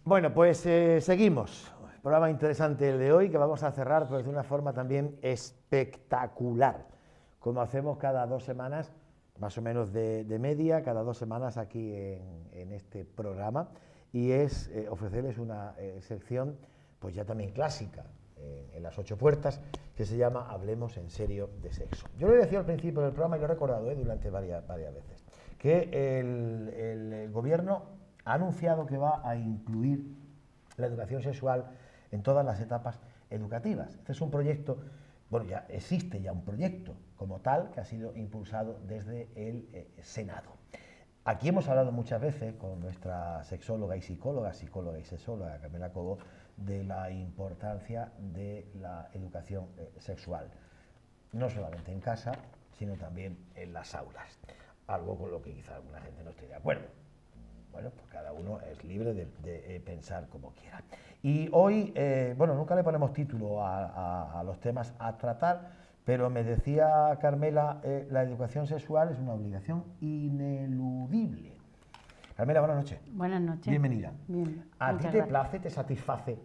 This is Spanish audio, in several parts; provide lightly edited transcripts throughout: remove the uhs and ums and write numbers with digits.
Bueno, pues seguimos. Programa interesante el de hoy que vamos a cerrar pues, de una forma también espectacular, como hacemos cada 2 semanas, más o menos de media, cada 2 semanas aquí en este programa, y es ofrecerles una sección pues ya también clásica en las 8 puertas, que se llama Hablemos en serio de sexo. Yo lo decía al principio del programa y lo he recordado durante varias veces, que el gobierno ha anunciado que va a incluir la educación sexual en todas las etapas educativas. Este es un proyecto, bueno, ya existe ya un proyecto como tal que ha sido impulsado desde el Senado. Aquí hemos hablado muchas veces con nuestra sexóloga y psicóloga y sexóloga, Carmela Cobo, de la importancia de la educación sexual, no solamente en casa, sino también en las aulas, algo con lo que quizá alguna gente no esté de acuerdo. Bueno, pues cada uno es libre de pensar como quiera. Y hoy, bueno, nunca le ponemos título a los temas a tratar, pero me decía Carmela, la educación sexual es una obligación ineludible. Carmela, buenas noches. Buenas noches. Bienvenida. Bien, ¿A ti te place, te satisface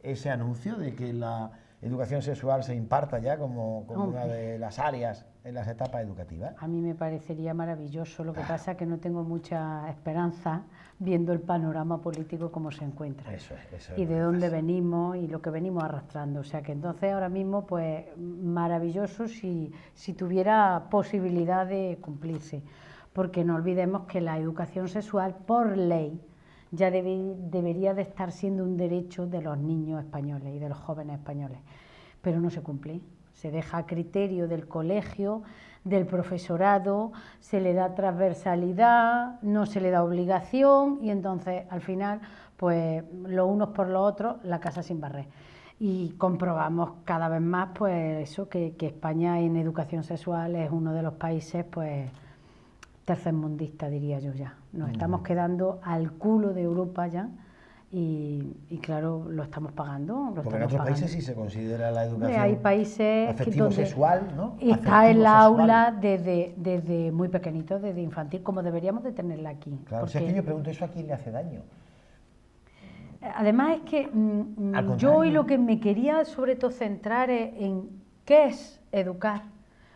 ese anuncio de que la educación sexual se imparta ya como una de las áreas en las etapas educativas? A mí me parecería maravilloso, lo que pasa es que no tengo mucha esperanza viendo el panorama político como se encuentra. Eso es y de dónde venimos y lo que venimos arrastrando. O sea que entonces ahora mismo, pues maravilloso si tuviera posibilidad de cumplirse. Porque no olvidemos que la educación sexual, por ley, ya debería de estar siendo un derecho de los niños españoles y de los jóvenes españoles, pero no se cumple. Se deja a criterio del colegio, del profesorado, se le da transversalidad, no se le da obligación y entonces al final, pues los unos por los otros, la casa sin barrer. Y comprobamos cada vez más, pues eso, que España en educación sexual es uno de los países, pues tercermundista, diría yo ya. Nos estamos quedando al culo de Europa ya y claro, lo estamos pagando. Porque en otros países sí se considera la educación hay países afectivo-sexual, ¿no? Está en la aula desde muy pequeñito, desde infantil, como deberíamos de tenerla aquí. Claro, o sea, que yo pregunto, ¿eso a quién le hace daño? Además es que yo hoy lo que me quería sobre todo centrar es en qué es educar,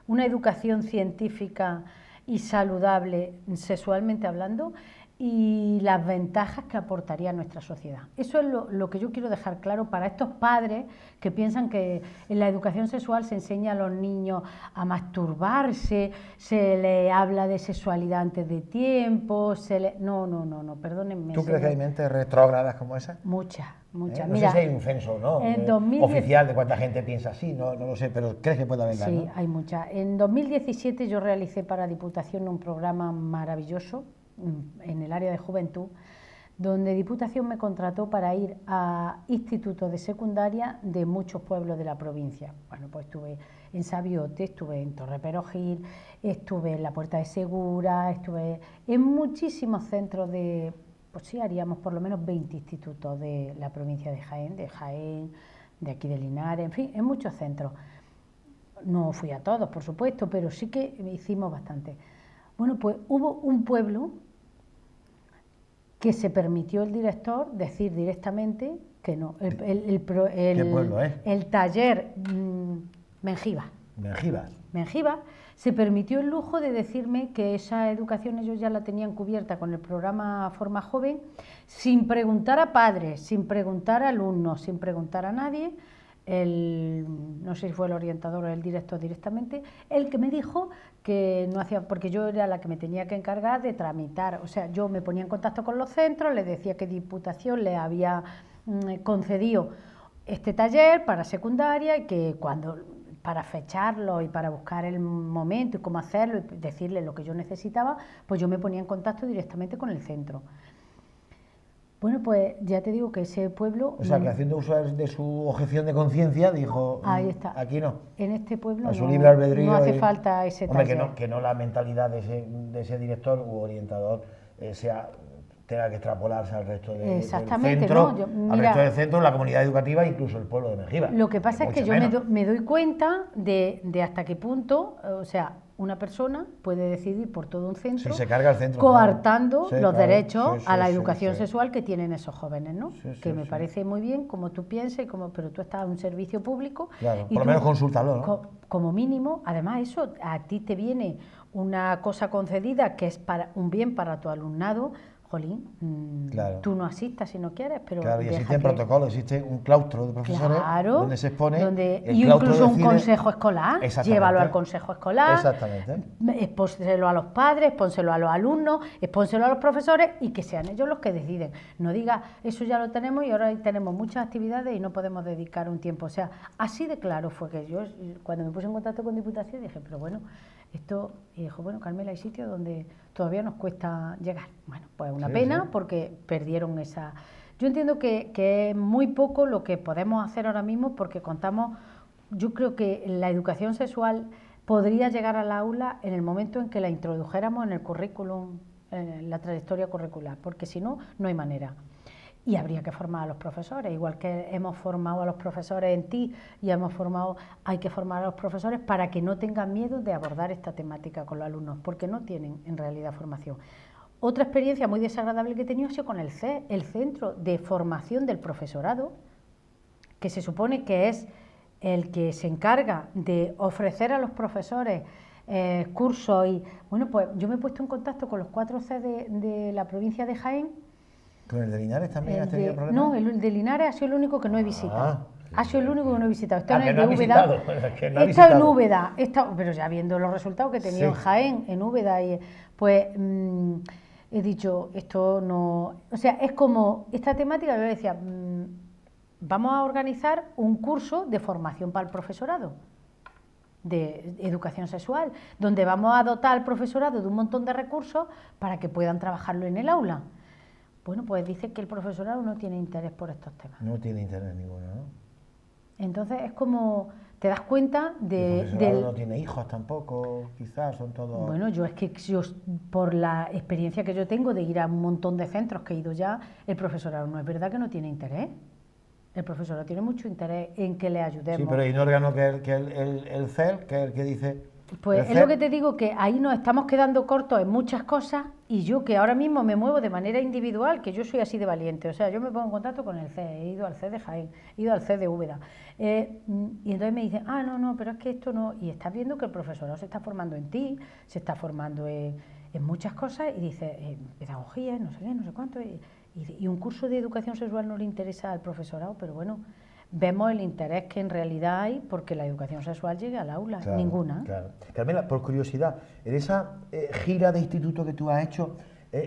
una educación científica y saludable sexualmente hablando y las ventajas que aportaría a nuestra sociedad. Eso es lo que yo quiero dejar claro para estos padres que piensan que en la educación sexual se enseña a los niños a masturbarse, se les habla de sexualidad antes de tiempo, no, perdónenme. ¿Tú crees que hay mentes retrógradas como esa? Muchas. No Mira, sé si hay un censo, ¿no? Oficial de cuánta gente piensa así, no lo sé, pero ¿crees que puede haber? Sí, ¿no? hay muchas. En 2017 yo realicé para Diputación un programa maravilloso en el área de juventud, donde Diputación me contrató para ir a institutos de secundaria de muchos pueblos de la provincia. Bueno, pues estuve en Sabiote, estuve en Torreperogil, estuve en la Puerta de Segura, estuve en muchísimos centros de... Pues sí, haríamos por lo menos 20 institutos de la provincia de Jaén, de aquí de Linares, en fin, en muchos centros. No fui a todos, por supuesto, pero sí que hicimos bastante. Bueno, pues hubo un pueblo que se permitió el director decir directamente que no. ¿Qué pueblo es? El taller Mengíbar. Mengíbar se permitió el lujo de decirme que esa educación ellos ya la tenían cubierta con el programa Forma Joven, sin preguntar a padres, sin preguntar a alumnos, sin preguntar a nadie. No sé si fue el orientador o el director directamente, el que me dijo que no hacía, porque yo era la que me tenía que encargar de tramitar, o sea, yo me ponía en contacto con los centros, les decía que Diputación le había concedido este taller para secundaria y que para fecharlo y para buscar el momento y cómo hacerlo y decirle lo que yo necesitaba, pues yo me ponía en contacto directamente con el centro. Bueno, pues ya te digo que ese pueblo... O sea, que haciendo uso de su objeción de conciencia dijo, ahí está. Aquí no. En este pueblo a su libre albedrío no hace falta ese taller. Hombre, que no la mentalidad de ese director u orientador tenga que extrapolarse al resto del centro, al resto del centro, la comunidad educativa e incluso el pueblo de Mengíbar. Lo que pasa es que yo me doy cuenta de hasta qué punto, o sea, una persona puede decidir por todo un centro, Sí, se carga el centro, coartando claro. Sí, los claro. derechos Sí, a la sí, educación sí. sexual que tienen esos jóvenes, ¿no? Sí, Que sí, me sí. parece muy bien como tú piensas, pero tú estás en un servicio público Claro, y por lo tú, menos consúltalo, ¿no? como mínimo, además eso, a ti te viene una cosa concedida que es para un bien para tu alumnado. Jolín, Claro. tú no asistas si no quieres, pero Claro, y deja existen que... protocolos, existe un claustro de profesores Claro, donde se expone, el y claustro incluso un decide... consejo escolar, Exactamente. llévalo al consejo escolar, Exactamente. expónselo a los padres, expónselo a los alumnos, expónselo a los profesores y que sean ellos los que deciden. No diga, eso ya lo tenemos y ahora tenemos muchas actividades y no podemos dedicar un tiempo. O sea, así de claro fue que yo, cuando me puse en contacto con Diputación, dije, pero bueno, esto, y dijo, bueno, Carmela, hay sitios donde todavía nos cuesta llegar. Bueno, pues una pena, porque perdieron esa... Yo entiendo que es muy poco lo que podemos hacer ahora mismo porque contamos, yo creo que la educación sexual podría llegar al aula en el momento en que la introdujéramos en el currículum, en la trayectoria curricular, porque si no, no hay manera. Y habría que formar a los profesores, igual que hemos formado a los profesores en ti y hay que formar a los profesores para que no tengan miedo de abordar esta temática con los alumnos, porque no tienen en realidad formación. Otra experiencia muy desagradable que he tenido ha sido con el CES, el Centro de Formación del Profesorado, que se supone que es el que se encarga de ofrecer a los profesores cursos y, bueno, pues yo me he puesto en contacto con los 4 CES de la provincia de Jaén. ¿Con el de Linares también has tenido problemas? No, el de Linares ha sido el único que no he visitado. Ha sido el único que no he visitado. Está en el no de Úbeda. He estado en Úbeda, pero ya viendo los resultados que he tenido en Jaén, en Úbeda, pues he dicho, esto no... O sea, es como esta temática, yo le decía, vamos a organizar un curso de formación para el profesorado de educación sexual, donde vamos a dotar al profesorado de un montón de recursos para que puedan trabajarlo en el aula. Bueno, pues dice que el profesorado no tiene interés por estos temas. No tiene interés ninguno, ¿no? Entonces es como, te das cuenta de... El profesorado no tiene hijos tampoco, quizás, son todos... Bueno, por la experiencia que yo tengo de ir a un montón de centros que he ido ya, el profesorado no es verdad que no tiene interés. El profesorado tiene mucho interés en que le ayudemos. Sí, pero hay un órgano que el CEL, que es el que dice... Pues es lo que te digo, que ahí nos estamos quedando cortos en muchas cosas y yo que ahora mismo me muevo de manera individual, que yo soy así de valiente, o sea, yo me pongo en contacto con el CES, he ido al CES de Jaén, he ido al CES de Úbeda, y entonces me dicen, no, pero es que esto no, y estás viendo que el profesorado se está formando en ti, se está formando en muchas cosas, y dice, pedagogía, no sé qué, no sé cuánto, y un curso de educación sexual no le interesa al profesorado, pero bueno... Vemos el interés que en realidad hay porque la educación sexual llegue al aula, claro, ninguna. Claro. Carmela, por curiosidad, en esa gira de instituto que tú has hecho,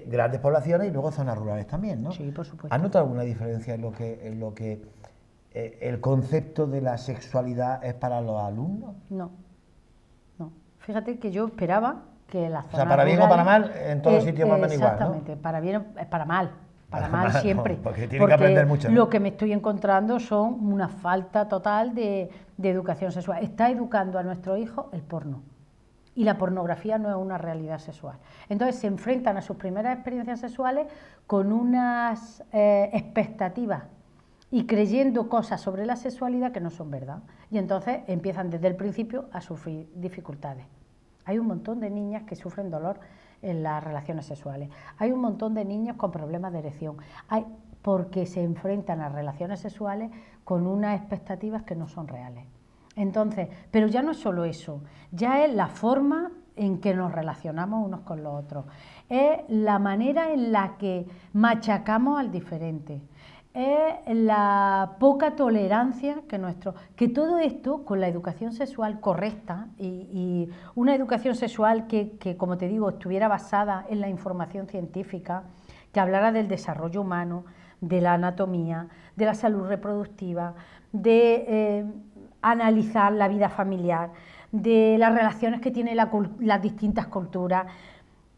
grandes poblaciones y luego zonas rurales también, ¿no? Sí, por supuesto. ¿Has notado alguna diferencia en lo que el concepto de la sexualidad es para los alumnos? No. Fíjate que yo esperaba que las zonas O sea, para bien o para mal, en todos sitios más o menos igual, ¿no? Exactamente, para bien o para mal. Para mal siempre, no, porque tienen que aprender mucho, ¿no? Lo que me estoy encontrando son una falta total de educación sexual. Está educando a nuestros hijos el porno y la pornografía no es una realidad sexual. Entonces se enfrentan a sus primeras experiencias sexuales con unas expectativas y creyendo cosas sobre la sexualidad que no son verdad. Y entonces empiezan desde el principio a sufrir dificultades. Hay un montón de niñas que sufren dolor en las relaciones sexuales. Hay un montón de niños con problemas de erección. Porque se enfrentan a relaciones sexuales con unas expectativas que no son reales. Entonces, pero ya no es solo eso, ya es la forma en que nos relacionamos unos con los otros, es la manera en la que machacamos al diferente, es la poca tolerancia que todo esto con la educación sexual correcta y una educación sexual que, como te digo, estuviera basada en la información científica, que hablara del desarrollo humano, de la anatomía, de la salud reproductiva, de analizar la vida familiar, de las relaciones que tienen las distintas culturas,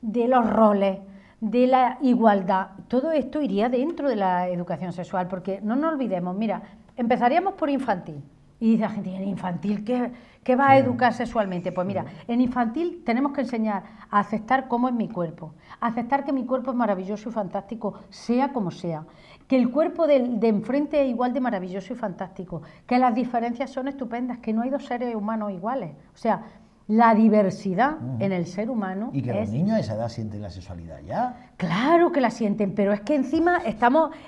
de los roles, de la igualdad. Todo esto iría dentro de la educación sexual, porque no nos olvidemos, mira, empezaríamos por infantil. Y dice la gente, ¿en infantil qué va a educar sexualmente? Pues mira, en infantil tenemos que enseñar a aceptar cómo es mi cuerpo, a aceptar que mi cuerpo es maravilloso y fantástico, sea como sea, que el cuerpo de enfrente es igual de maravilloso y fantástico, que las diferencias son estupendas, que no hay dos seres humanos iguales. O sea, la diversidad en el ser humano. Y que los niños a esa edad sienten la sexualidad ya. Claro que la sienten, pero es que encima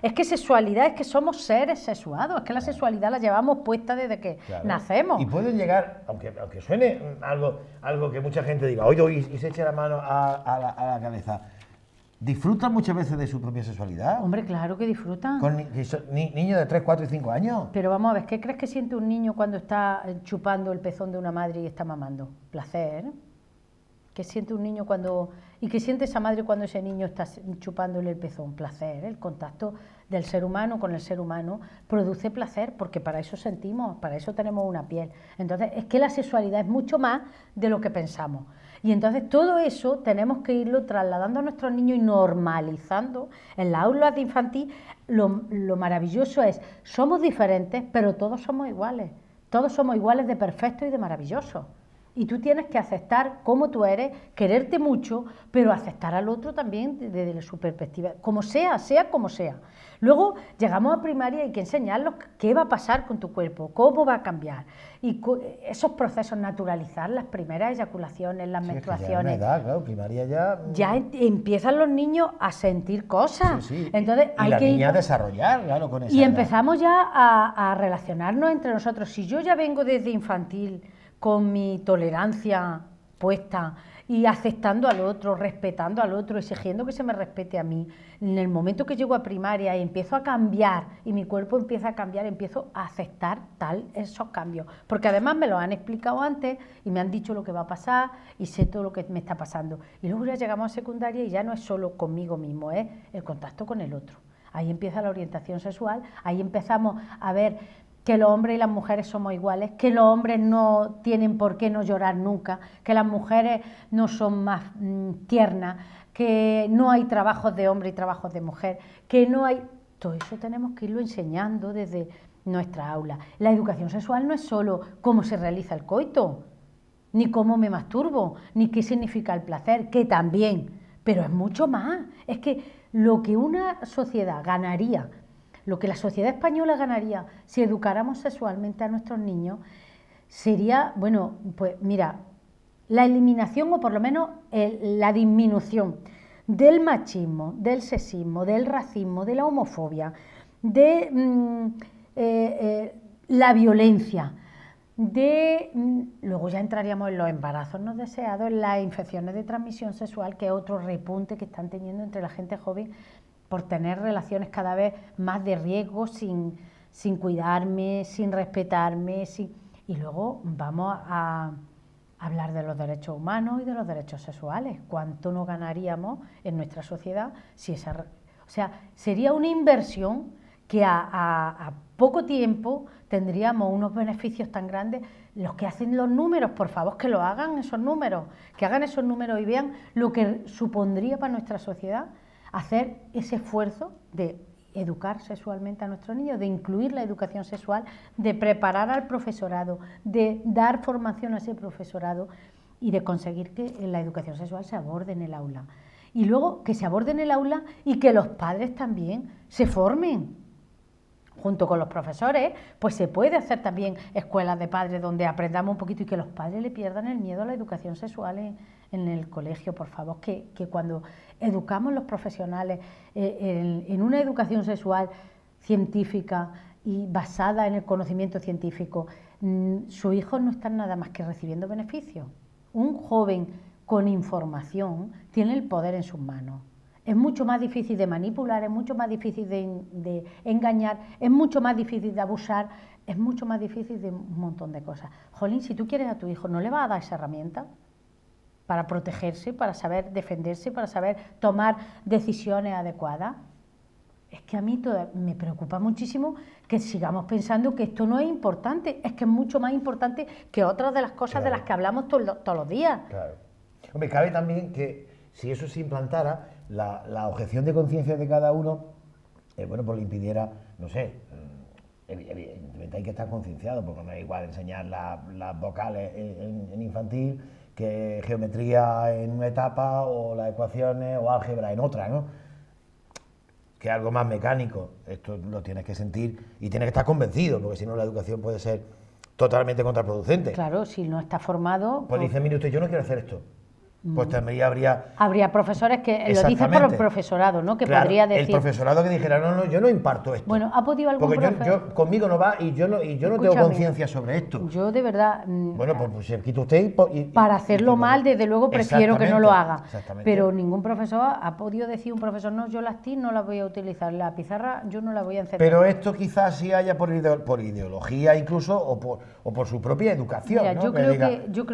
es que sexualidad es que somos seres sexuados, es que la sexualidad la llevamos puesta desde que nacemos. Y pueden llegar, aunque suene algo que mucha gente diga, oye, y se eche la mano a la cabeza, ¿disfrutan muchas veces de su propia sexualidad? Hombre, claro que disfrutan. Con niños de 3, 4 y 5 años. Pero vamos a ver, ¿qué crees que siente un niño cuando está chupando el pezón de una madre y está mamando? Placer. ¿Qué siente un niño y qué siente esa madre cuando ese niño está chupándole el pezón? Placer. El contacto del ser humano con el ser humano produce placer, porque para eso sentimos, para eso tenemos una piel. Entonces, es que la sexualidad es mucho más de lo que pensamos. Y entonces todo eso tenemos que irlo trasladando a nuestros niños y normalizando. En las aulas de infantil lo maravilloso es, somos diferentes, pero todos somos iguales. Todos somos iguales de perfectos y de maravillosos. Y tú tienes que aceptar cómo tú eres, quererte mucho, pero aceptar al otro también desde su perspectiva, como sea como sea. Luego llegamos a primaria y hay que enseñarlos qué va a pasar con tu cuerpo, cómo va a cambiar. Y esos procesos, naturalizar las primeras eyaculaciones, las menstruaciones. Es que ya es una edad, claro, primaria ya... Ya empiezan los niños a sentir cosas. Sí, sí. Entonces, y la niña a desarrollar, claro, con esa y edad. empezamos ya a relacionarnos entre nosotros. Si yo ya vengo desde infantil con mi tolerancia puesta y aceptando al otro, respetando al otro, exigiendo que se me respete a mí, en el momento que llego a primaria y empiezo a cambiar y mi cuerpo empieza a cambiar, empiezo a aceptar esos cambios, porque además me lo han explicado antes y me han dicho lo que va a pasar y sé todo lo que me está pasando. Y luego ya llegamos a secundaria y ya no es solo conmigo mismo, es el contacto con el otro. Ahí empieza la orientación sexual, ahí empezamos a ver que los hombres y las mujeres somos iguales, que los hombres no tienen por qué no llorar nunca, que las mujeres no son más tiernas, que no hay trabajos de hombre y trabajos de mujer, que no hay... Todo eso tenemos que irlo enseñando desde nuestra aula. La educación sexual no es solo cómo se realiza el coito, ni cómo me masturbo, ni qué significa el placer, que también, pero es mucho más. Es que lo que una sociedad ganaría, lo que la sociedad española ganaría si educáramos sexualmente a nuestros niños sería, bueno, pues mira, la eliminación o por lo menos la disminución del machismo, del sexismo, del racismo, de la homofobia, de la violencia, luego ya entraríamos en los embarazos no deseados, en las infecciones de transmisión sexual, que es otro repunte que están teniendo entre la gente joven por tener relaciones cada vez más de riesgo, sin cuidarme, sin respetarme, y luego vamos a hablar de los derechos humanos y de los derechos sexuales. ¿Cuánto nos ganaríamos en nuestra sociedad si o sea, sería una inversión que a poco tiempo tendríamos unos beneficios tan grandes. Los que hacen los números, por favor, que lo hagan esos números, que hagan esos números y vean lo que supondría para nuestra sociedad hacer ese esfuerzo de educar sexualmente a nuestros niños, de incluir la educación sexual, de preparar al profesorado, de dar formación a ese profesorado y de conseguir que la educación sexual se aborde en el aula. Y luego que se aborde en el aula y que los padres también se formen. Junto con los profesores, pues se puede hacer también escuelas de padres donde aprendamos un poquito y que los padres le pierdan el miedo a la educación sexual en el colegio, por favor, que cuando educamos los profesionales en una educación sexual científica y basada en el conocimiento científico, sus hijos no están nada más que recibiendo beneficios. Un joven con información tiene el poder en sus manos. Es mucho más difícil de manipular, es mucho más difícil de engañar, es mucho más difícil de abusar, es mucho más difícil de un montón de cosas. Jolín, si tú quieres a tu hijo, ¿no le vas a dar esa herramienta para protegerse, para saber defenderse, para saber tomar decisiones adecuadas? Es que a mí me preocupa muchísimo que sigamos pensando que esto no es importante, es que es mucho más importante que otras de las cosas de las que hablamos todos los días. Claro. Hombre, cabe también que si eso se implantara, la objeción de conciencia de cada uno, bueno, pues le impidiera, no sé, evidentemente hay que estar concienciado, porque no es igual enseñar las vocales en infantil que geometría en una etapa o las ecuaciones o álgebra en otra, ¿no? Que es algo más mecánico. Esto lo tienes que sentir y tienes que estar convencido, porque si no la educación puede ser totalmente contraproducente. Claro, si no está formado... Pues dice, mire usted, yo no quiero hacer esto. Pues también habría... Habría profesores que lo dicen por el profesorado, ¿no? Que claro, podría decir... el profesorado que dijera, no, yo no imparto esto. Bueno, ¿ha podido algún porque profe? yo conmigo no va y yo no tengo conciencia sobre esto. Yo de verdad... Bueno, pues se quita usted para hacerlo mal, desde luego prefiero que no lo haga. Exactamente. Pero ningún profesor ha podido decir un profesor, no, yo las TIC no las voy a utilizar, la pizarra yo no la voy a encender. Pero esto quizás sí haya por ideología incluso o por su propia educación. Mira, ¿no? yo creo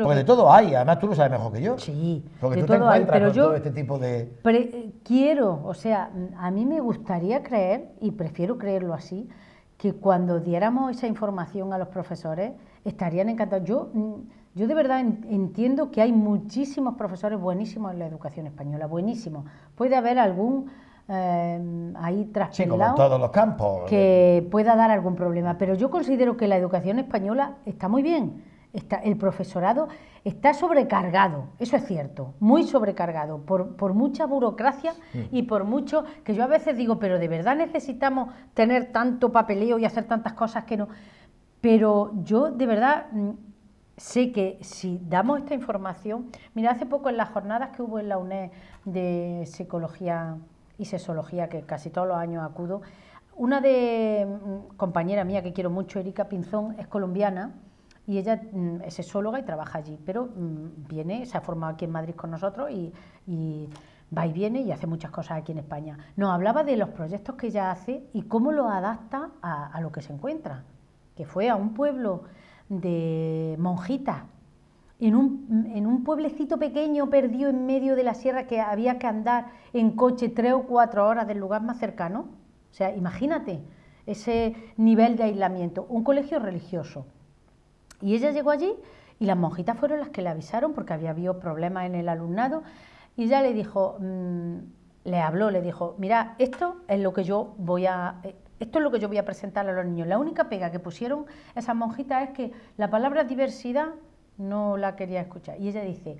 porque que de todo hay, además tú lo sabes mejor que yo. Sí, porque de tú te todo hay, encuentras pero con todo este tipo de... quiero, o sea, a mí me gustaría creer, y prefiero creerlo así, que cuando diéramos esa información a los profesores estarían encantados. Yo de verdad entiendo que hay muchísimos profesores buenísimos en la educación española, buenísimos. Puede haber algún ahí traspelado, sí, como en todos los campos, que pueda dar algún problema, pero yo considero que la educación española está muy bien. El profesorado está sobrecargado, eso es cierto, muy sobrecargado por mucha burocracia y por mucho que yo a veces digo, pero de verdad necesitamos tener tanto papeleo y hacer tantas cosas que no. Pero yo de verdad sé que si damos esta información, mira, hace poco en las jornadas que hubo en la UNED de psicología y sexología, que casi todos los años acudo, una compañera mía que quiero mucho, Erika Pinzón, es colombiana, y ella es sexóloga y trabaja allí, pero viene, se ha formado aquí en Madrid con nosotros y va y viene y hace muchas cosas aquí en España. Nos hablaba de los proyectos que ella hace y cómo lo adapta a lo que se encuentra, que fue a un pueblo de monjitas, en un pueblecito pequeño perdido en medio de la sierra, que había que andar en coche 3 o 4 horas del lugar más cercano. O sea, imagínate ese nivel de aislamiento, un colegio religioso. Y ella llegó allí y las monjitas fueron las que le avisaron porque había habido problemas en el alumnado, y ella le dijo, le habló, le dijo, mira, esto es lo que yo voy a presentar a los niños. La única pega que pusieron esas monjitas es que la palabra diversidad no la quería escuchar. Y ella dice,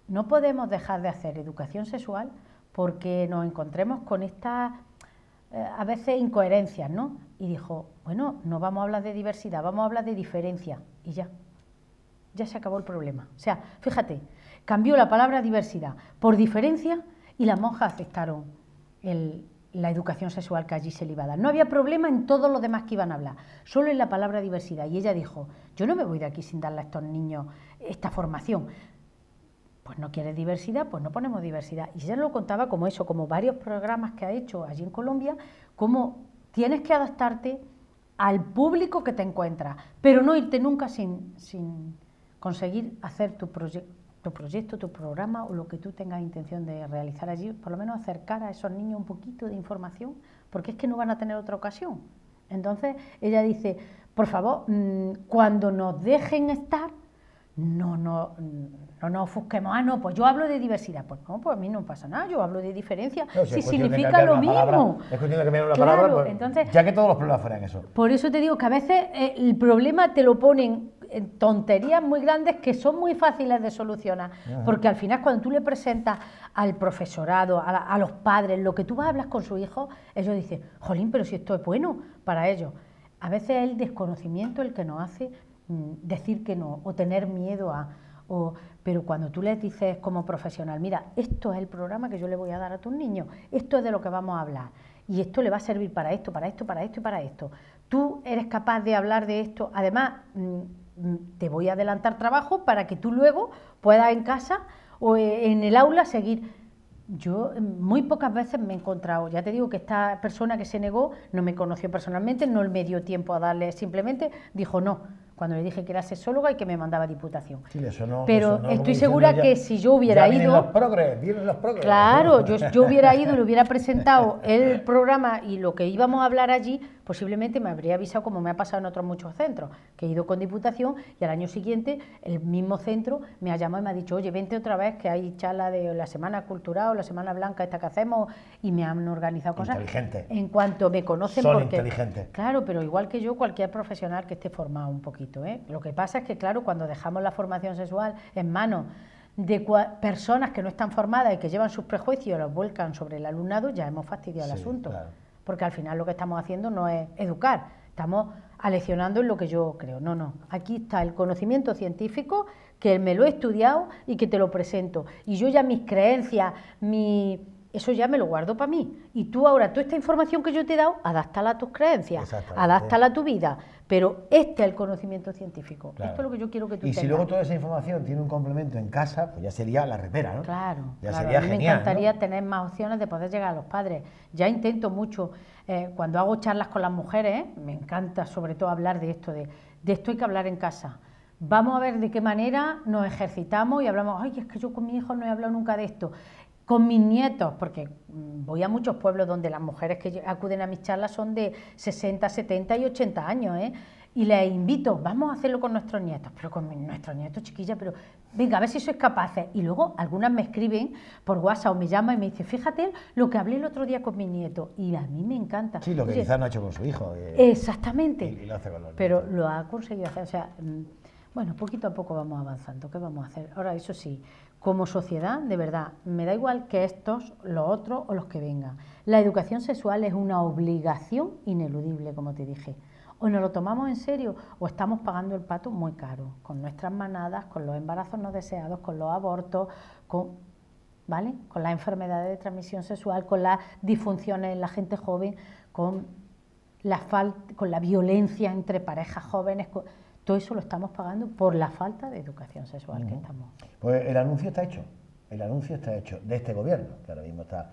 no podemos dejar de hacer educación sexual porque nos encontremos con estas a veces incoherencias, ¿no? Y dijo, bueno, no vamos a hablar de diversidad, vamos a hablar de diferencia. Y ya se acabó el problema. O sea, fíjate, cambió la palabra diversidad por diferencia y las monjas aceptaron la educación sexual que allí se le iba a dar. No había problema en todo lo demás que iban a hablar, solo en la palabra diversidad. Y ella dijo, yo no me voy de aquí sin darle a estos niños esta formación. Pues no quieres diversidad, pues no ponemos diversidad. Y ella lo contaba como eso, como varios programas que ha hecho allí en Colombia, como tienes que adaptarte al público que te encuentras, pero no irte nunca sin conseguir hacer tu proyecto, tu programa o lo que tú tengas intención de realizar allí, por lo menos acercar a esos niños un poquito de información, porque es que no van a tener otra ocasión. Entonces ella dice, por favor, cuando nos dejen estar, no nos ofusquemos, no, pues yo hablo de diversidad, pues no, pues a mí no pasa nada, yo hablo de diferencia, no, si significa lo mismo. Es cuestión de cambiar una claro, palabra, pues, entonces, ya que todos los problemas fueran eso. Por eso te digo que a veces el problema te lo ponen en tonterías muy grandes que son muy fáciles de solucionar, porque al final cuando tú le presentas al profesorado, a los padres, lo que tú vas a hablar con su hijo, ellos dicen, jolín, pero si esto es bueno para ellos. A veces es el desconocimiento el que nos hace decir que no, o tener miedo pero cuando tú les dices como profesional, mira, esto es el programa que yo le voy a dar a tus niños, esto es de lo que vamos a hablar, y esto le va a servir para esto, para esto, para esto y para esto. Tú eres capaz de hablar de esto, además te voy a adelantar trabajo para que tú luego puedas en casa o en el aula seguir. Yo muy pocas veces me he encontrado, ya te digo que esta persona que se negó no me conoció personalmente, no me dio tiempo a darle, simplemente dijo no, cuando le dije que era sexóloga y que me mandaba Diputación. Sí, eso no, pero eso no, estoy segura que si yo hubiera ido... Vienen los progres. Claro, yo hubiera ido y le hubiera presentado el programa y lo que íbamos a hablar allí, posiblemente me habría avisado, como me ha pasado en otros muchos centros, que he ido con Diputación y al año siguiente el mismo centro me ha llamado y me ha dicho, oye, vente otra vez que hay charla de la Semana Cultural o la Semana Blanca esta que hacemos, y me han organizado cosas. Inteligente. En cuanto me conocen, son porque, inteligentes. Claro, pero igual que yo, cualquier profesional que esté formado un poquito. Lo que pasa es que, claro, cuando dejamos la formación sexual en manos de personas que no están formadas y que llevan sus prejuicios y los vuelcan sobre el alumnado, ya hemos fastidiado el asunto. Claro. Porque al final lo que estamos haciendo no es educar, estamos aleccionando en lo que yo creo. No, no, aquí está el conocimiento científico, que me lo he estudiado y que te lo presento. Y yo ya mis creencias, eso ya me lo guardo para mí. Y tú ahora, toda esta información que yo te he dado, adáptala a tus creencias, adáptala a tu vida. Pero este es el conocimiento científico. Claro. Esto es lo que yo quiero que tú tengas. Y si luego toda esa información tiene un complemento en casa, pues ya sería la repera, ¿no? Claro, ya claro. Sería a mí genial, me encantaría, ¿no?, tener más opciones de poder llegar a los padres. Ya intento mucho, cuando hago charlas con las mujeres, me encanta sobre todo hablar de esto hay que hablar en casa. Vamos a ver de qué manera nos ejercitamos y hablamos, ay, es que yo con mi hijo no he hablado nunca de esto. Con mis nietos, porque voy a muchos pueblos donde las mujeres que acuden a mis charlas son de 60, 70 y 80 años, y les invito, vamos a hacerlo con nuestros nietos, pero con nuestros nietos, chiquillas, pero venga, a ver si sois capaces. Y luego algunas me escriben por WhatsApp o me llaman y me dicen, fíjate lo que hablé el otro día con mis nietos, y a mí me encanta. Sí, lo que quizás no ha hecho con su hijo. Exactamente, y lo hace con los pero nietos. lo ha conseguido hacer, o sea, bueno, poquito a poco vamos avanzando, ¿qué vamos a hacer? Ahora, eso sí, como sociedad, de verdad, me da igual que estos, los otros o los que vengan. La educación sexual es una obligación ineludible, como te dije. O nos lo tomamos en serio o estamos pagando el pato muy caro, con nuestras manadas, con los embarazos no deseados, con los abortos, ¿vale?, con las enfermedades de transmisión sexual, con las disfunciones en la gente joven, con la violencia entre parejas jóvenes. Todo eso lo estamos pagando por la falta de educación sexual que estamos. Pues el anuncio está hecho. El anuncio está hecho de este gobierno, que ahora mismo está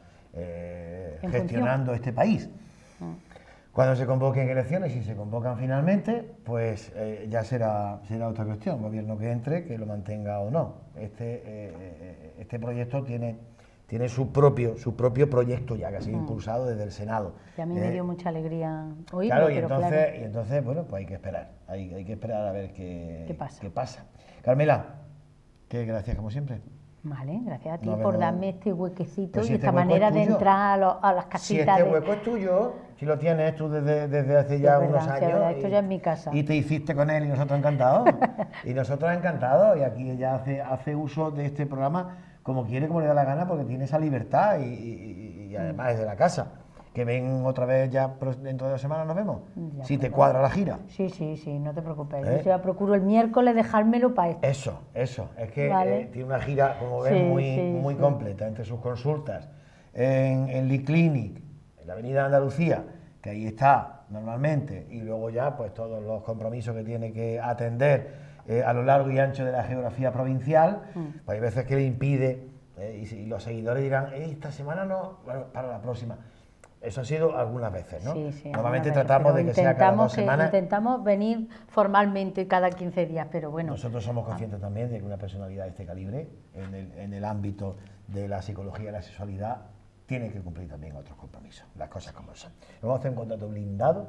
gestionando este país. Cuando se convoquen elecciones, si se convocan finalmente, pues ya será otra cuestión. El gobierno que entre, que lo mantenga o no. Este proyecto tiene su propio proyecto ya, que ha sido impulsado desde el Senado. Y a mí me dio mucha alegría oírlo. Claro, y entonces, bueno, pues hay que esperar. Hay que esperar a ver qué pasa. Carmela, que gracias como siempre. Vale, gracias a ti por darme este huequecito y esta hueco manera de entrar a las casitas. Si este hueco es tuyo, si lo tienes tú desde hace ya unos años. Verdad, esto ya es mi casa. Y te hiciste con él y nosotros encantados. Y aquí ella hace uso de este programa como quiere, como le da la gana, porque tiene esa libertad y además es de la casa. Que ven otra vez ya dentro de 2 semanas, nos vemos. Ya, si te cuadra la gira. Sí, no te preocupes. Yo ya procuro el miércoles dejármelo para esto. Eso. Es que tiene una gira, como ves, muy completa, entre sus consultas en Lee Clinic, en la Avenida Andalucía, que ahí está normalmente, y luego ya pues todos los compromisos que tiene que atender a lo largo y ancho de la geografía provincial. Pues hay veces que le impide, y los seguidores dirán, esta semana no, bueno, para la próxima. Eso ha sido algunas veces, ¿no? Sí, normalmente tratamos de que sea cada 2 semanas. Intentamos venir formalmente cada 15 días, pero bueno. Nosotros somos conscientes también de que una personalidad de este calibre, en el ámbito de la psicología y la sexualidad, tiene que cumplir también otros compromisos, las cosas como son. Nos vamos a hacer un contrato blindado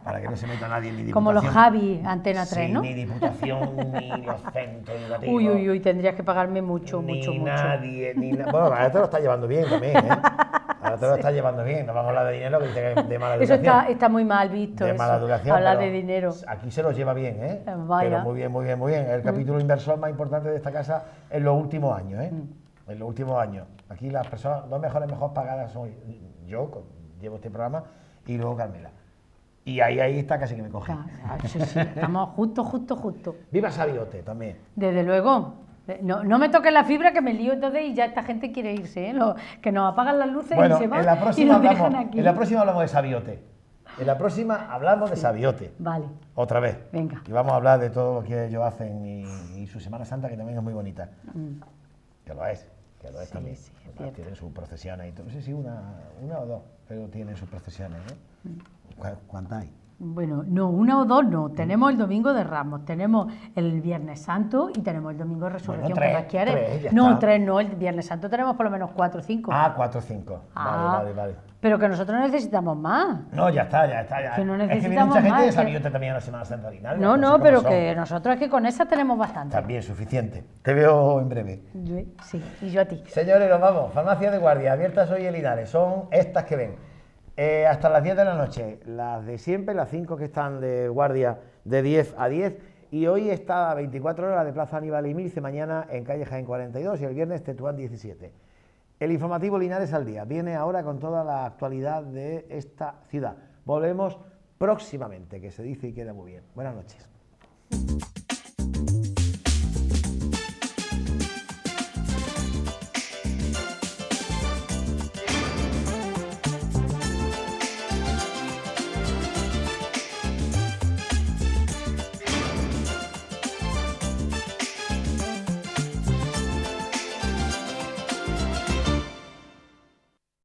para que no se meta nadie, ni Diputación. Como los Javi, Antena 3, sí, ¿no? Ni Diputación, ni los centros educativos. Uy, tendrías que pagarme mucho. Nadie, bueno, ahora te lo está llevando bien también, Ahora te lo está llevando bien, no vamos a hablar de dinero, que dice que es de mala educación. Eso está muy mal visto, de mala educación, hablar de dinero. Aquí se lo lleva bien, Vaya. Pero muy bien. El capítulo inversor más importante de esta casa en los últimos años, En los últimos años. Aquí las personas, mejor pagadas son yo, llevo este programa, y luego Carmela. Y ahí está casi que me coge. Sí, estamos justo. Viva Sabiote también. Desde luego. No me toques la fibra, que me lío entonces y ya esta gente quiere irse, que nos apagan las luces y se van y nos dejan aquí. En la próxima hablamos de Sabiote. En la próxima hablamos de Sabiote. Vale. Otra vez. Venga. Y vamos a hablar de todo lo que ellos hacen y su Semana Santa, que también es muy bonita. Que lo es también. Sí, tienen sus procesiones y todo. No sé si una o dos, pero tienen sus procesiones, ¿Cuántas hay? Bueno, no, 1 o 2 no. Tenemos el Domingo de Ramos, tenemos el Viernes Santo y tenemos el Domingo de Resurrección, bueno, 3, que más quieres. 3, no, 3 no, el Viernes Santo tenemos por lo menos 4 o 5. 4 o 5. Vale. Pero que nosotros necesitamos más. No, ya está. Que no necesitamos es que viene mucha gente más, de Sabiote también a la Semana Santa Ordinaria. No, pero que nosotros es que con esas tenemos bastante. También, suficiente. Te veo en breve. Sí, y yo a ti. Señores, nos vamos. Farmacia de guardia, abiertas hoy en Linares. Son estas que ven. Hasta las 10 de la noche, las de siempre, las 5 que están de guardia de 10 a 10. Y hoy está a 24 horas de Plaza Aníbal y Milce, mañana en calle Jaén 42 y el viernes Tetuán 17. El informativo Linares al día viene ahora con toda la actualidad de esta ciudad. Volvemos próximamente, que se dice y queda muy bien. Buenas noches.